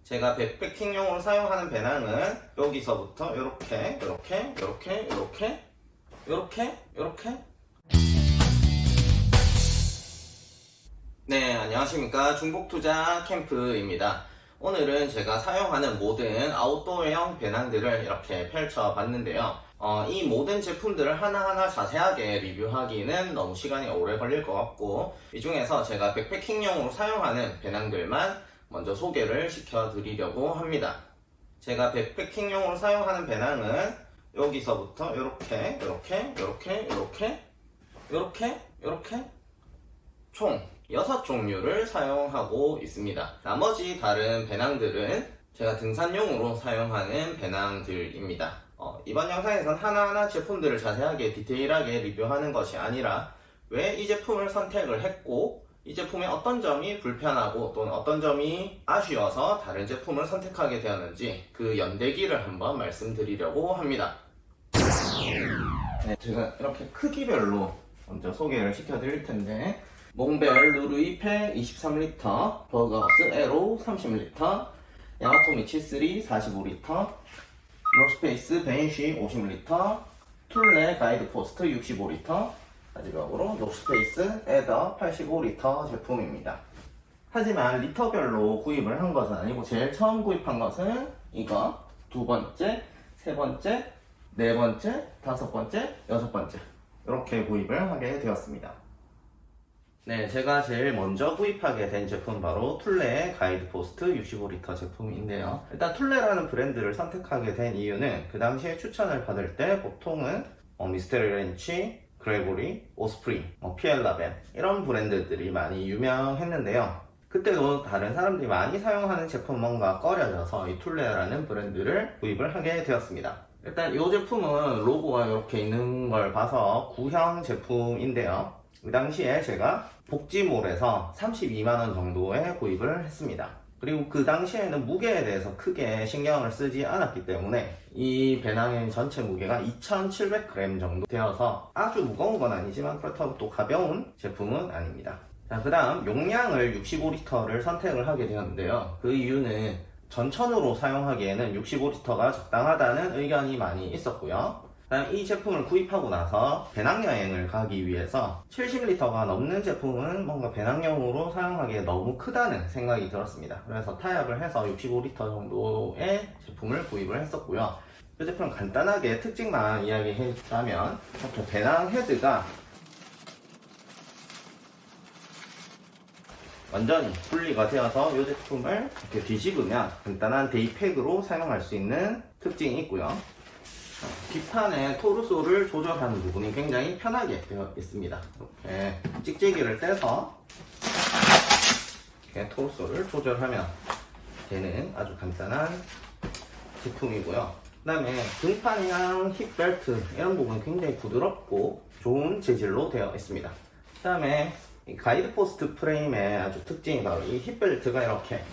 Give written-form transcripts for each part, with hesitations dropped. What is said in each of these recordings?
제가 백패킹용으로 사용하는 배낭은 여기서부터 이렇게 네, 안녕하십니까. 중복투자 캠프입니다. 오늘은 제가 사용하는 모든 아웃도어형 배낭들을 이렇게 펼쳐봤는데요. 이 모든 제품들을 하나하나 자세하게 리뷰하기는 너무 시간이 오래 걸릴 것 같고, 이 중에서 제가 백패킹용으로 사용하는 배낭들만 먼저 소개를 시켜드리려고 합니다. 제가 백패킹용으로 사용하는 배낭은 여기서부터 이렇게 총 6종류를 사용하고 있습니다. 나머지 다른 배낭들은 제가 등산용으로 사용하는 배낭들입니다. 이번 영상에선 하나하나 제품들을 자세하게 디테일하게 리뷰하는 것이 아니라 왜 이 제품을 선택을 했고 이 제품의 어떤 점이 불편하고 또는 어떤 점이 아쉬워서 다른 제품을 선택하게 되었는지 그 연대기를 한번 말씀드리려고 합니다. 네, 제가 이렇게 크기별로 먼저 소개를 시켜드릴 텐데, 몽벨 루루이페 23L, 버거스 에로 30L, 야마토 미치3 45L, 로스페이스 벤시 50L, 툴레 가이드 포스트 65L, 마지막으로 노스페이스 에더 85L 제품입니다. 하지만 리터별로 구입을 한 것은 아니고 제일 처음 구입한 것은 이거, 두 번째, 세 번째, 네 번째, 다섯 번째, 여섯 번째 이렇게 구입을 하게 되었습니다. 네, 제가 제일 먼저 구입하게 된 제품은 바로 툴레의 가이드 포스트 65L 제품인데요. 일단 툴레라는 브랜드를 선택하게 된 이유는 그 당시에 추천을 받을 때 보통은 미스테리 렌치, 그레고리, 오스프리, 피엘라벤 이런 브랜드들이 많이 유명했는데요. 그때도 다른 사람들이 많이 사용하는 제품 뭔가 꺼려져서 이 툴레라는 브랜드를 구입을 하게 되었습니다. 일단 이 제품은 로고가 이렇게 있는 걸 봐서 구형 제품인데요. 그 당시에 제가 복지몰에서 32만원 정도에 구입을 했습니다. 그리고 그 당시에는 무게에 대해서 크게 신경을 쓰지 않았기 때문에 이 배낭의 전체 무게가 2700g 정도 되어서 아주 무거운 건 아니지만 그렇다고 또 가벼운 제품은 아닙니다. 자, 그 다음 용량을 65L를 선택을 하게 되었는데요. 그 이유는 전천후로 사용하기에는 65L가 적당하다는 의견이 많이 있었고요. 이 제품을 구입하고 나서 배낭여행을 가기 위해서 70L가 넘는 제품은 뭔가 배낭용으로 사용하기에 너무 크다는 생각이 들었습니다. 그래서 타협을 해서 65L 정도의 제품을 구입을 했었고요. 이 제품은 간단하게 특징만 이야기했다면 이렇게 배낭 헤드가 완전히 분리가 되어서 이 제품을 이렇게 뒤집으면 간단한 데이팩으로 사용할 수 있는 특징이 있고요. 뒷판의 토르소를 조절하는 부분이 굉장히 편하게 되어 있습니다. 이렇게 찍찍이를 떼서 이렇게 토르소를 조절하면 되는 아주 간단한 제품이고요. 그 다음에 등판이랑 힙벨트 이런 부분은 굉장히 부드럽고 좋은 재질로 되어 있습니다. 그 다음에 가이드 포스트 프레임의 아주 특징이 바로 이 힙벨트가 이렇게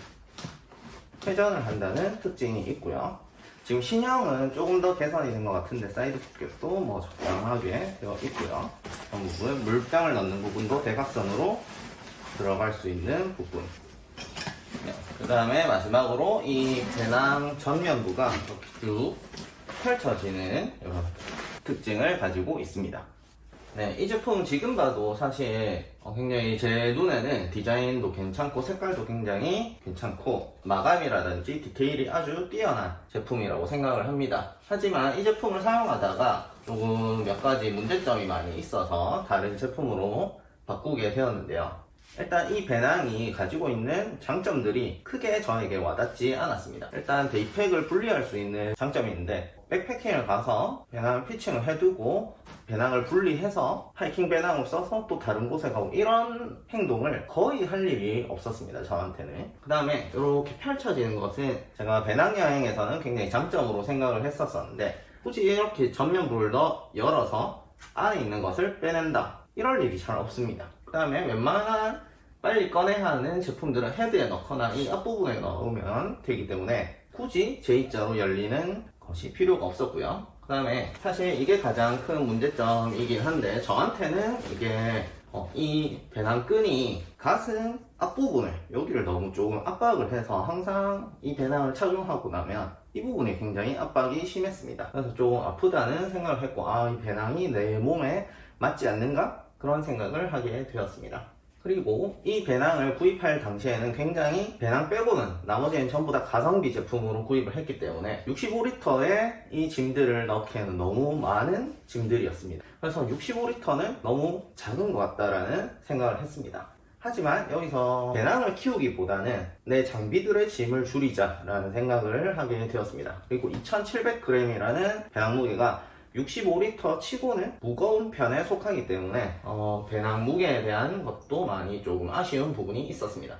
회전을 한다는 특징이 있고요. 지금 신형은 조금 더 개선이 된 것 같은데 사이드 포켓도 적당하게 되어 있고요. 이 부분, 물병을 넣는 부분도 대각선으로 들어갈 수 있는 부분. 네, 그 다음에 마지막으로 이 배낭 전면부가 이렇게 쭉 펼쳐지는 이런 특징을 가지고 있습니다. 네, 이 제품 지금 봐도 사실 굉장히 제 눈에는 디자인도 괜찮고 색깔도 굉장히 괜찮고 마감이라든지 디테일이 아주 뛰어난 제품이라고 생각을 합니다. 하지만 이 제품을 사용하다가 조금 몇 가지 문제점이 많이 있어서 다른 제품으로 바꾸게 되었는데요. 일단 이 배낭이 가지고 있는 장점들이 크게 저에게 와닿지 않았습니다. 일단 데이팩을 분리할 수 있는 장점이 있는데 백패킹을 가서 배낭을 피칭을 해두고 배낭을 분리해서 하이킹 배낭을 써서 또 다른 곳에 가고 이런 행동을 거의 할 일이 없었습니다, 저한테는. 그 다음에 이렇게 펼쳐지는 것은 제가 배낭여행에서는 굉장히 장점으로 생각을 했었는데 굳이 이렇게 전면부를 열어서 안에 있는 것을 빼낸다 이럴 일이 잘 없습니다. 그 다음에 웬만한 빨리 꺼내야 하는 제품들은 헤드에 넣거나 이 앞부분에 넣으면 되기 때문에 굳이 J자로 열리는 것이 필요가 없었고요. 그 다음에 사실 이게 가장 큰 문제점이긴 한데 저한테는 이게 이 배낭끈이 가슴 앞부분을 여기를 너무 조금 압박을 해서 항상 이 배낭을 착용하고 나면 이 부분이 굉장히 압박이 심했습니다. 그래서 조금 아프다는 생각을 했고 이 배낭이 내 몸에 맞지 않는가? 그런 생각을 하게 되었습니다. 그리고 이 배낭을 구입할 당시에는 굉장히 배낭 빼고는 나머지는 전부 다 가성비 제품으로 구입을 했기 때문에 65리터의 이 짐들을 넣기에는 너무 많은 짐들이었습니다. 그래서 65리터는 너무 작은 것 같다라는 생각을 했습니다. 하지만 여기서 배낭을 키우기보다는 내 장비들의 짐을 줄이자라는 생각을 하게 되었습니다. 그리고 2700g이라는 배낭 무게가 65리터 치고는 무거운 편에 속하기 때문에 배낭 무게에 대한 것도 많이 조금 아쉬운 부분이 있었습니다.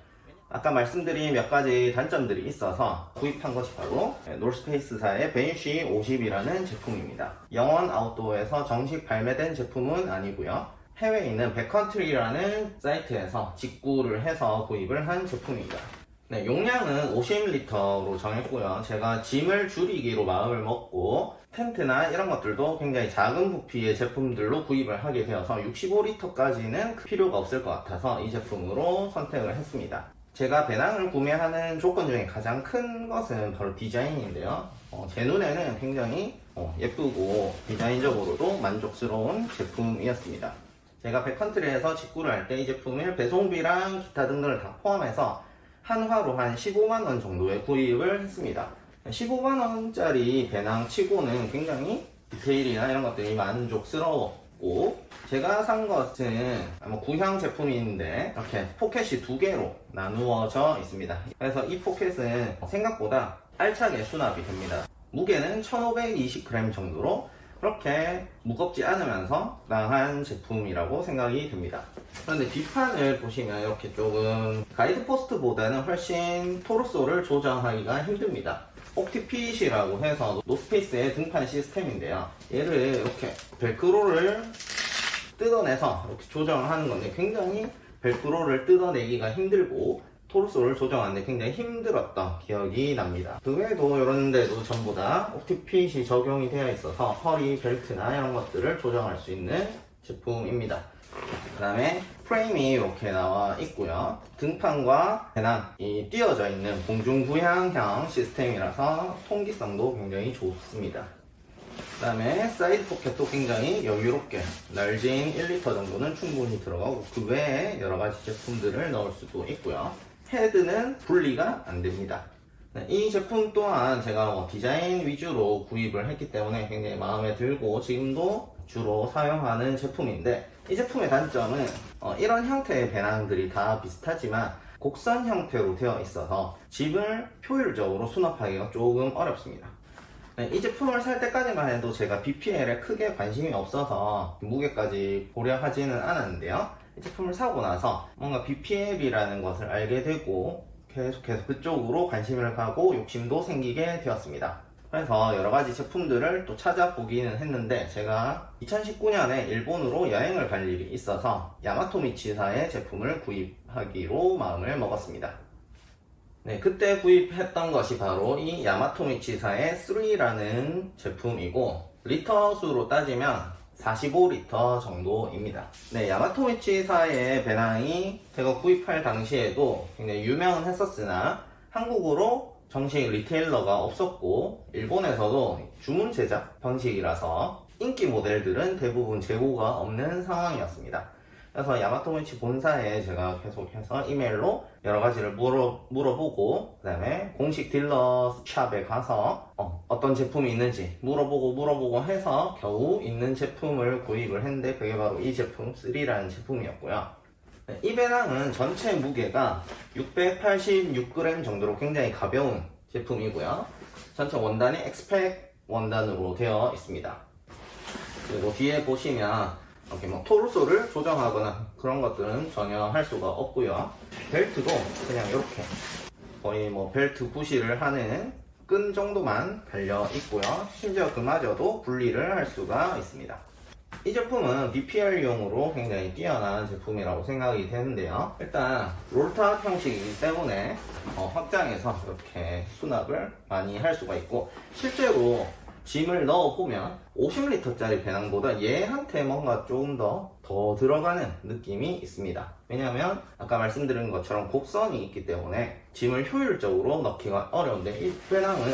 아까 말씀드린 몇 가지 단점들이 있어서 구입한 것이 바로 노스페이스사의 벤시 50이라는 제품입니다. 영원 아웃도어에서 정식 발매된 제품은 아니고요. 해외에 있는 백컨트리라는 사이트에서 직구를 해서 구입을 한 제품입니다. 네, 용량은 50ml로 정했고요. 제가 짐을 줄이기로 마음을 먹고 텐트나 이런 것들도 굉장히 작은 부피의 제품들로 구입을 하게 되어서 65리터까지는 필요가 없을 것 같아서 이 제품으로 선택을 했습니다. 제가 배낭을 구매하는 조건 중에 가장 큰 것은 바로 디자인인데요. 제 눈에는 굉장히 예쁘고 디자인적으로도 만족스러운 제품이었습니다. 제가 백컨트리에서 직구를 할 때 이 제품을 배송비랑 기타 등등을 다 포함해서 한화로 한 15만원 정도에 구입을 했습니다. 15만원짜리 배낭 치고는 굉장히 디테일이나 이런 것들이 만족스러웠고, 제가 산 것은 구형 제품인데 이렇게 포켓이 두 개로 나누어져 있습니다. 그래서 이 포켓은 생각보다 알차게 수납이 됩니다. 무게는 1520g 정도로 그렇게 무겁지 않으면서 적당한 제품이라고 생각이 듭니다. 그런데 뒷판을 보시면 이렇게 조금 가이드 포스트보다는 훨씬 토르소를 조정하기가 힘듭니다. 옥티핏이라고 해서 노스페이스의 등판 시스템인데요. 얘를 이렇게 벨크로를 뜯어내서 이렇게 조정을 하는 건데 굉장히 벨크로를 뜯어내기가 힘들고 토르소를 조정하는데 굉장히 힘들었던 기억이 납니다. 그 외에도 이런 데도 전부 다 옥티핏이 적용이 되어 있어서 허리 벨트나 이런 것들을 조정할 수 있는 제품입니다. 그 다음에 프레임이 이렇게 나와 있고요. 등판과 배낭이 띄어져 있는 공중부양형 시스템이라서 통기성도 굉장히 좋습니다. 그 다음에 사이드 포켓도 굉장히 여유롭게 날진 1리터 정도는 충분히 들어가고 그 외에 여러가지 제품들을 넣을 수도 있고요. 헤드는 분리가 안됩니다. 이 제품 또한 제가 디자인 위주로 구입을 했기 때문에 굉장히 마음에 들고 지금도 주로 사용하는 제품인데, 이 제품의 단점은 이런 형태의 배낭들이 다 비슷하지만 곡선 형태로 되어 있어서 짐을 효율적으로 수납하기가 조금 어렵습니다. 이 제품을 살 때까지만 해도 제가 BPL에 크게 관심이 없어서 무게까지 고려하지는 않았는데요. 이 제품을 사고 나서 뭔가 BPL이라는 것을 알게 되고 계속해서 그쪽으로 관심을 가고 욕심도 생기게 되었습니다. 그래서 여러가지 제품들을 또 찾아보기는 했는데, 제가 2019년에 일본으로 여행을 갈 일이 있어서 야마토미치사의 제품을 구입하기로 마음을 먹었습니다. 네, 그때 구입했던 것이 바로 이 야마토미치사의 3라는 제품이고, 리터 수로 따지면 45리터 정도입니다. 네, 야마토미치사의 배낭이 제가 구입할 당시에도 굉장히 유명은 했었으나 한국으로 정식 리테일러가 없었고 일본에서도 주문 제작 방식이라서 인기 모델들은 대부분 재고가 없는 상황이었습니다. 그래서 야마토미치 본사에 제가 계속해서 이메일로 여러 가지를 물어보고, 그 다음에 공식 딜러 샵에 가서 어떤 제품이 있는지 물어보고 해서 겨우 있는 제품을 구입을 했는데, 그게 바로 이 제품 3라는 제품이었고요. 이 배낭은 전체 무게가 686g 정도로 굉장히 가벼운 제품이고요. 전체 원단이 엑스팩 원단으로 되어 있습니다. 그리고 뒤에 보시면 이렇게 토르소를 조정하거나 그런 것들은 전혀 할 수가 없고요. 벨트도 그냥 이렇게 거의 벨트 구실을 하는 끈 정도만 달려 있고요. 심지어 그마저도 분리를 할 수가 있습니다. 이 제품은 BPL용으로 굉장히 뛰어난 제품이라고 생각이 되는데요. 일단 롤탑 형식이기 때문에 확장해서 이렇게 수납을 많이 할 수가 있고, 실제로 짐을 넣어보면 50리터짜리 배낭보다 얘한테 뭔가 조금 더 들어가는 느낌이 있습니다. 왜냐하면 아까 말씀드린 것처럼 곡선이 있기 때문에 짐을 효율적으로 넣기가 어려운데 이 배낭은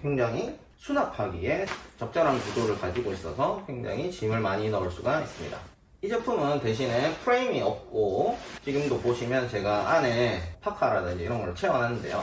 굉장히 수납하기에 적절한 구조를 가지고 있어서 굉장히 짐을 많이 넣을 수가 있습니다. 이 제품은 대신에 프레임이 없고 지금도 보시면 제가 안에 파카라든지 이런 걸 채워놨는데요.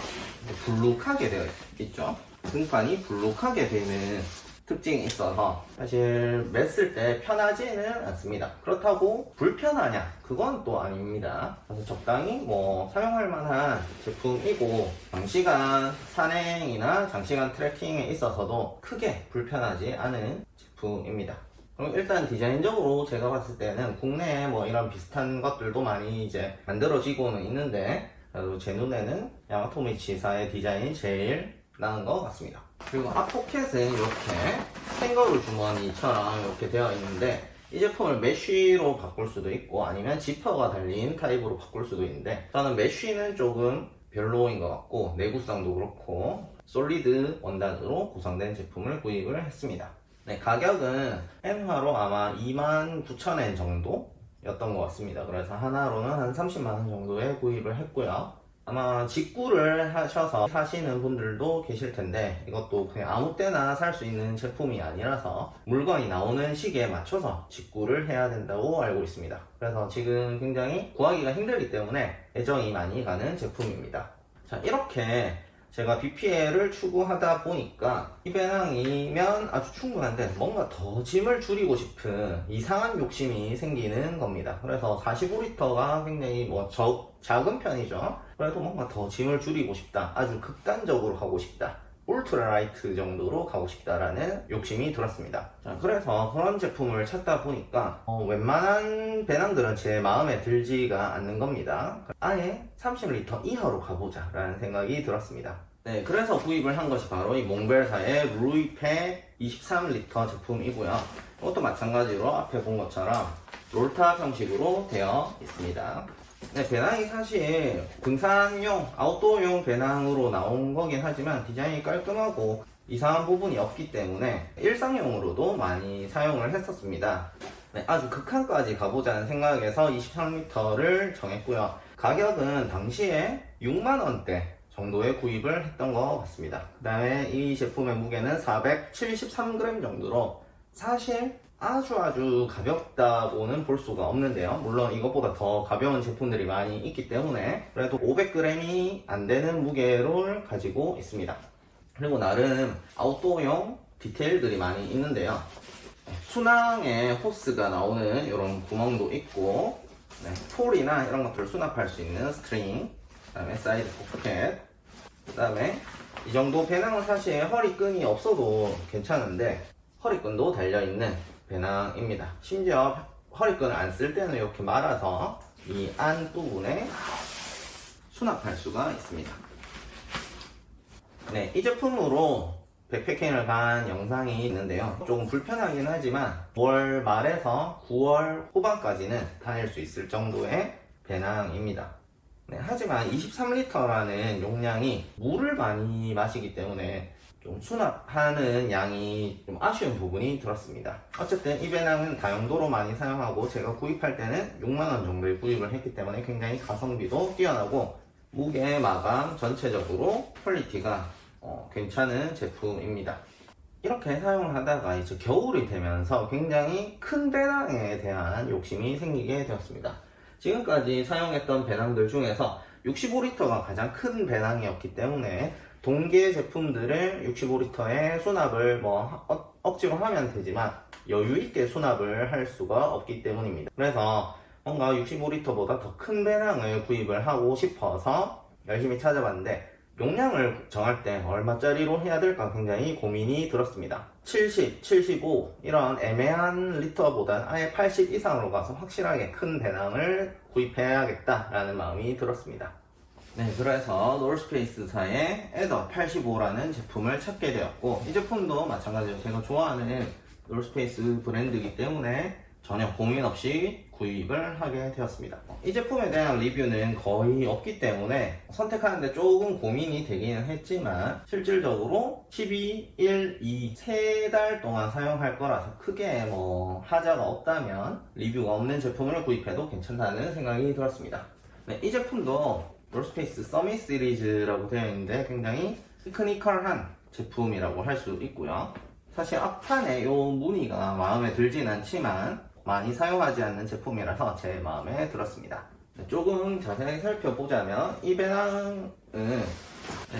불룩하게 되어 있죠. 등판이 불룩하게 되는 특징이 있어서 사실 맸을 때 편하지는 않습니다. 그렇다고 불편하냐? 그건 또 아닙니다. 그래서 적당히 사용할 만한 제품이고 장시간 산행이나 장시간 트레킹에 있어서도 크게 불편하지 않은 제품입니다. 그럼 일단 디자인적으로 제가 봤을 때는 국내에 이런 비슷한 것들도 많이 이제 만들어지고는 있는데 그래도 제 눈에는 야마토미치사의 디자인이 제일 나은 것 같습니다. 그리고 앞포켓은 이렇게 캥거루 주머니처럼 이렇게 되어 있는데 이 제품을 메쉬로 바꿀 수도 있고 아니면 지퍼가 달린 타입으로 바꿀 수도 있는데 저는 메쉬는 조금 별로인 것 같고 내구성도 그렇고 솔리드 원단으로 구성된 제품을 구입을 했습니다. 네, 가격은 엔화로 아마 29,000엔 정도였던 것 같습니다. 그래서 하나로는 한 30만원 정도에 구입을 했고요. 아마 직구를 하셔서 사시는 분들도 계실 텐데 이것도 그냥 아무 때나 살 수 있는 제품이 아니라서 물건이 나오는 시기에 맞춰서 직구를 해야 된다고 알고 있습니다. 그래서 지금 굉장히 구하기가 힘들기 때문에 애정이 많이 가는 제품입니다. 자, 이렇게 제가 BPL을 추구하다 보니까 이 배낭이면 아주 충분한데 뭔가 더 짐을 줄이고 싶은 이상한 욕심이 생기는 겁니다. 그래서 45리터가 굉장히 작은 편이죠. 그래도 뭔가 더 짐을 줄이고 싶다, 아주 극단적으로 가고 싶다, 울트라라이트 정도로 가고 싶다라는 욕심이 들었습니다. 자, 그래서 그런 제품을 찾다 보니까 웬만한 배낭들은 제 마음에 들지가 않는 겁니다. 아예 30리터 이하로 가보자 라는 생각이 들었습니다. 네, 그래서 구입을 한 것이 바로 이 몽벨사의 루이페 23리터 제품이고요. 이것도 마찬가지로 앞에 본 것처럼 롤탑 형식으로 되어 있습니다. 네, 배낭이 사실 등산용, 아웃도어용 배낭으로 나온 거긴 하지만 디자인이 깔끔하고 이상한 부분이 없기 때문에 일상용으로도 많이 사용을 했었습니다. 네, 아주 극한까지 가보자는 생각에서 23리터를 정했고요. 가격은 당시에 6만원대 정도에 구입을 했던 것 같습니다. 그 다음에 이 제품의 무게는 473g 정도로 사실 아주 가볍다고는 볼 수가 없는데요. 물론 이것보다 더 가벼운 제품들이 많이 있기 때문에 그래도 500g이 안 되는 무게를 가지고 있습니다. 그리고 나름 아웃도어용 디테일들이 많이 있는데요. 수낭에 호스가 나오는 이런 구멍도 있고 폴이나 이런 것들을 수납할 수 있는 스트링, 그 다음에 사이드 포켓, 그 다음에 이 정도 배낭은 사실 허리끈이 없어도 괜찮은데 허리끈도 달려있는 배낭입니다. 심지어 허리끈을 안 쓸 때는 이렇게 말아서 이 안 부분에 수납할 수가 있습니다. 네, 이 제품으로 백패킹을 간 영상이 있는데요. 조금 불편하긴 하지만 9월 말에서 9월 후반까지는 다닐 수 있을 정도의 배낭입니다. 네, 하지만 23리터라는 용량이 물을 많이 마시기 때문에 좀 수납하는 양이 좀 아쉬운 부분이 들었습니다. 어쨌든 이 배낭은 다용도로 많이 사용하고 제가 구입할 때는 6만원 정도에 구입을 했기 때문에 굉장히 가성비도 뛰어나고 무게 마감 전체적으로 퀄리티가 괜찮은 제품입니다. 이렇게 사용을 하다가 이제 겨울이 되면서 굉장히 큰 배낭에 대한 욕심이 생기게 되었습니다. 지금까지 사용했던 배낭들 중에서 65리터가 가장 큰 배낭이었기 때문에 동계 제품들을 65리터의 수납을 억지로 하면 되지만 여유있게 수납을 할 수가 없기 때문입니다. 그래서 뭔가 65리터보다 더 큰 배낭을 구입을 하고 싶어서 열심히 찾아봤는데 용량을 정할 때 얼마짜리로 해야 될까 굉장히 고민이 들었습니다. 70, 75 이런 애매한 리터보단 아예 80 이상으로 가서 확실하게 큰 배낭을 구입해야겠다라는 마음이 들었습니다. 네, 그래서 노스페이스사의 에더 85라는 제품을 찾게 되었고 이 제품도 마찬가지로 제가 좋아하는 노스페이스 브랜드이기 때문에 전혀 고민 없이 구입을 하게 되었습니다. 이 제품에 대한 리뷰는 거의 없기 때문에 선택하는데 조금 고민이 되기는 했지만 실질적으로 12, 1, 2, 3달 동안 사용할 거라서 크게 뭐 하자가 없다면 리뷰가 없는 제품을 구입해도 괜찮다는 생각이 들었습니다. 네, 이 제품도 노스페이스 서밋 시리즈라고 되어 있는데 굉장히 테크니컬한 제품이라고 할 수 있고요. 사실 앞판에 이 무늬가 마음에 들진 않지만 많이 사용하지 않는 제품이라서 제 마음에 들었습니다. 조금 자세히 살펴보자면 이 배낭은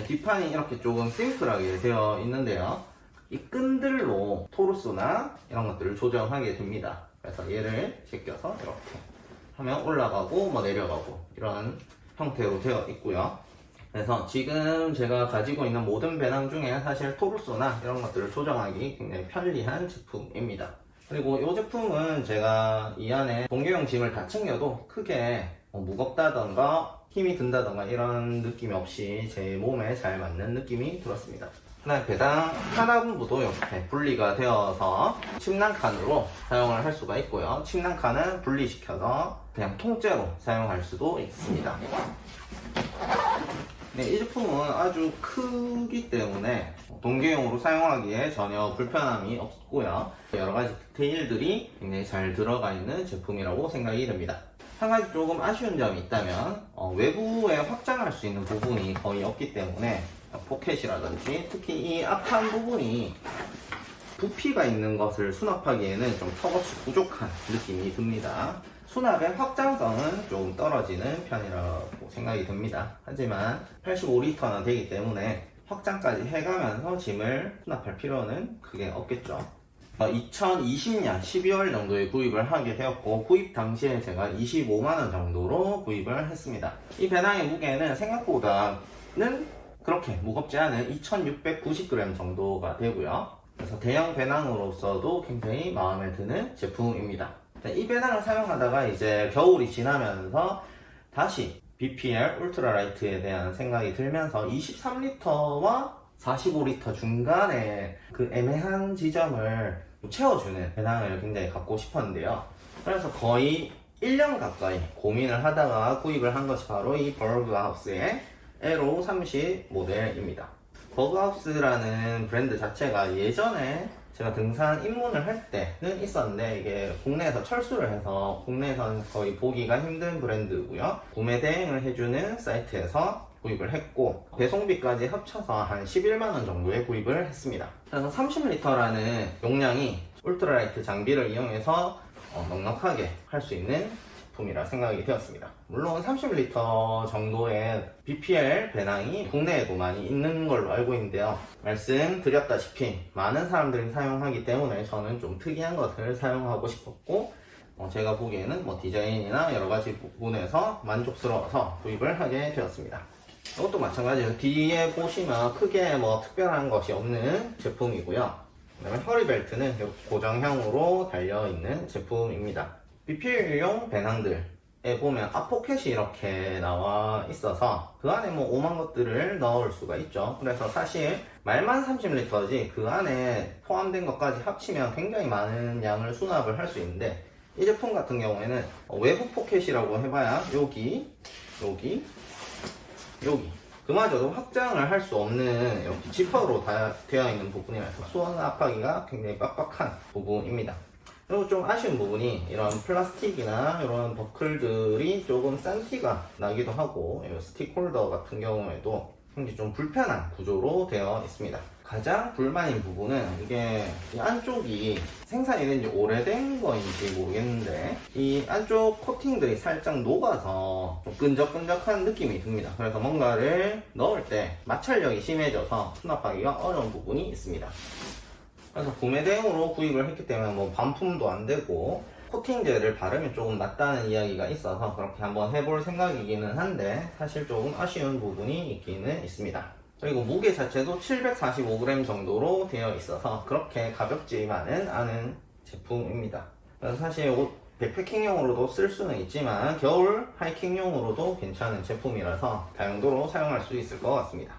뒷판이 이렇게 조금 심플하게 되어 있는데요. 이 끈들로 토르스나 이런 것들을 조정하게 됩니다. 그래서 얘를 제껴서 이렇게 하면 올라가고 뭐 내려가고 이런 형태로 되어 있고요. 그래서 지금 제가 가지고 있는 모든 배낭 중에 사실 토르소나 이런 것들을 조정하기 굉장히 편리한 제품입니다. 그리고 이 제품은 제가 이 안에 동계용 짐을 다 챙겨도 크게 무겁다던가 힘이 든다던가 이런 느낌이 없이 제 몸에 잘 맞는 느낌이 들었습니다. 하나의 배당 하나분부도 이렇게 분리가 되어서 침낭칸으로 사용을 할 수가 있고요. 침낭칸은 분리시켜서 그냥 통째로 사용할 수도 있습니다. 네, 이 제품은 아주 크기 때문에 동계용으로 사용하기에 전혀 불편함이 없고요. 여러가지 디테일들이 굉장히 잘 들어가 있는 제품이라고 생각이 됩니다. 한 가지 조금 아쉬운 점이 있다면 외부에 확장할 수 있는 부분이 거의 없기 때문에 포켓이라든지 특히 이 앞판 부분이 부피가 있는 것을 수납하기에는 좀 턱없이 부족한 느낌이 듭니다. 수납의 확장성은 조금 떨어지는 편이라고 생각이 듭니다. 하지만 85리터나 되기 때문에 확장까지 해가면서 짐을 수납할 필요는 크게 없겠죠. 2020년 12월 정도에 구입을 하게 되었고 구입 당시에 제가 25만원 정도로 구입을 했습니다. 이 배낭의 무게는 생각보다는 그렇게 무겁지 않은 2690g 정도가 되고요. 그래서 대형 배낭으로서도 굉장히 마음에 드는 제품입니다. 이 배낭을 사용하다가 이제 겨울이 지나면서 다시 BPL 울트라라이트에 대한 생각이 들면서 23리터와 45리터 중간에 그 애매한 지점을 채워주는 배낭을 굉장히 갖고 싶었는데요. 그래서 거의 1년 가까이 고민을 하다가 구입을 한 것이 바로 이 버그하우스의 에로 30 모델입니다. 버그하우스라는 브랜드 자체가 예전에 제가 등산 입문을 할 때는 있었는데 이게 국내에서 철수를 해서 국내에서는 거의 보기가 힘든 브랜드고요. 구매 대행을 해주는 사이트에서 구입을 했고 배송비까지 합쳐서 한 11만원 정도에 구입을 했습니다. 그래서 30리터라는 용량이 울트라라이트 장비를 이용해서 넉넉하게 할 수 있는 제품이라 생각이 되었습니다. 물론 30리터 정도의 BPL 배낭이 국내에도 많이 있는 걸로 알고 있는데요. 말씀드렸다시피 많은 사람들이 사용하기 때문에 저는 좀 특이한 것을 사용하고 싶었고 제가 보기에는 디자인이나 여러가지 부분에서 만족스러워서 구입을 하게 되었습니다. 이것도 마찬가지로 뒤에 보시면 크게 특별한 것이 없는 제품이고요. 그다음에 허리벨트는 고정형으로 달려있는 제품입니다. BPL용 배낭들에 보면 앞포켓이 이렇게 나와 있어서 그 안에 오만 것들을 넣을 수가 있죠. 그래서 사실 말만 30리터지 그 안에 포함된 것까지 합치면 굉장히 많은 양을 수납을 할 수 있는데 이 제품 같은 경우에는 외부 포켓이라고 해봐야 여기 그마저도 확장을 할 수 없는 이렇게 지퍼로 되어 있는 부분이라서 수납하기가 굉장히 빡빡한 부분입니다. 그리고 좀 아쉬운 부분이 이런 플라스틱이나 이런 버클들이 조금 싼 티가 나기도 하고 이 스틱 홀더 같은 경우에도 굉장히 좀 불편한 구조로 되어 있습니다. 가장 불만인 부분은 이게 이 안쪽이 생산이 된 지 오래된 거인지 모르겠는데 이 안쪽 코팅들이 살짝 녹아서 좀 끈적끈적한 느낌이 듭니다. 그래서 뭔가를 넣을 때 마찰력이 심해져서 수납하기가 어려운 부분이 있습니다. 그래서 구매 대용으로 구입을 했기 때문에 반품도 안 되고 코팅제를 바르면 조금 낫다는 이야기가 있어서 그렇게 한번 해볼 생각이기는 한데 사실 조금 아쉬운 부분이 있기는 있습니다. 그리고 무게 자체도 745g 정도로 되어 있어서 그렇게 가볍지만은 않은 제품입니다. 그래서 사실 백패킹용으로도 쓸 수는 있지만 겨울 하이킹용으로도 괜찮은 제품이라서 다용도로 사용할 수 있을 것 같습니다.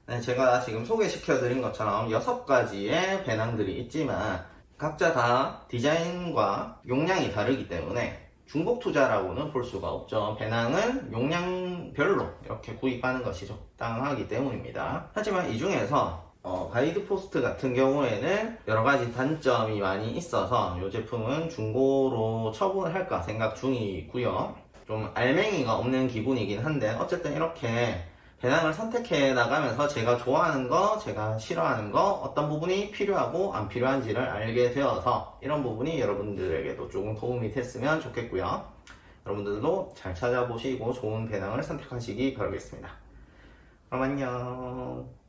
네, 제가 지금 소개시켜드린 것처럼 6가지의 배낭들이 있지만 각자 다 디자인과 용량이 다르기 때문에 중복 투자라고는 볼 수가 없죠. 배낭은 용량별로 이렇게 구입하는 것이 적당하기 때문입니다. 하지만 이 중에서 가이드 포스트 같은 경우에는 여러 가지 단점이 많이 있어서 이 제품은 중고로 처분을 할까 생각 중이고요. 좀 알맹이가 없는 기분이긴 한데 어쨌든 이렇게 배낭을 선택해 나가면서 제가 좋아하는 거, 제가 싫어하는 거, 어떤 부분이 필요하고 안 필요한지를 알게 되어서 이런 부분이 여러분들에게도 조금 도움이 됐으면 좋겠고요. 여러분들도 잘 찾아보시고 좋은 배낭을 선택하시기 바라겠습니다. 그럼 안녕.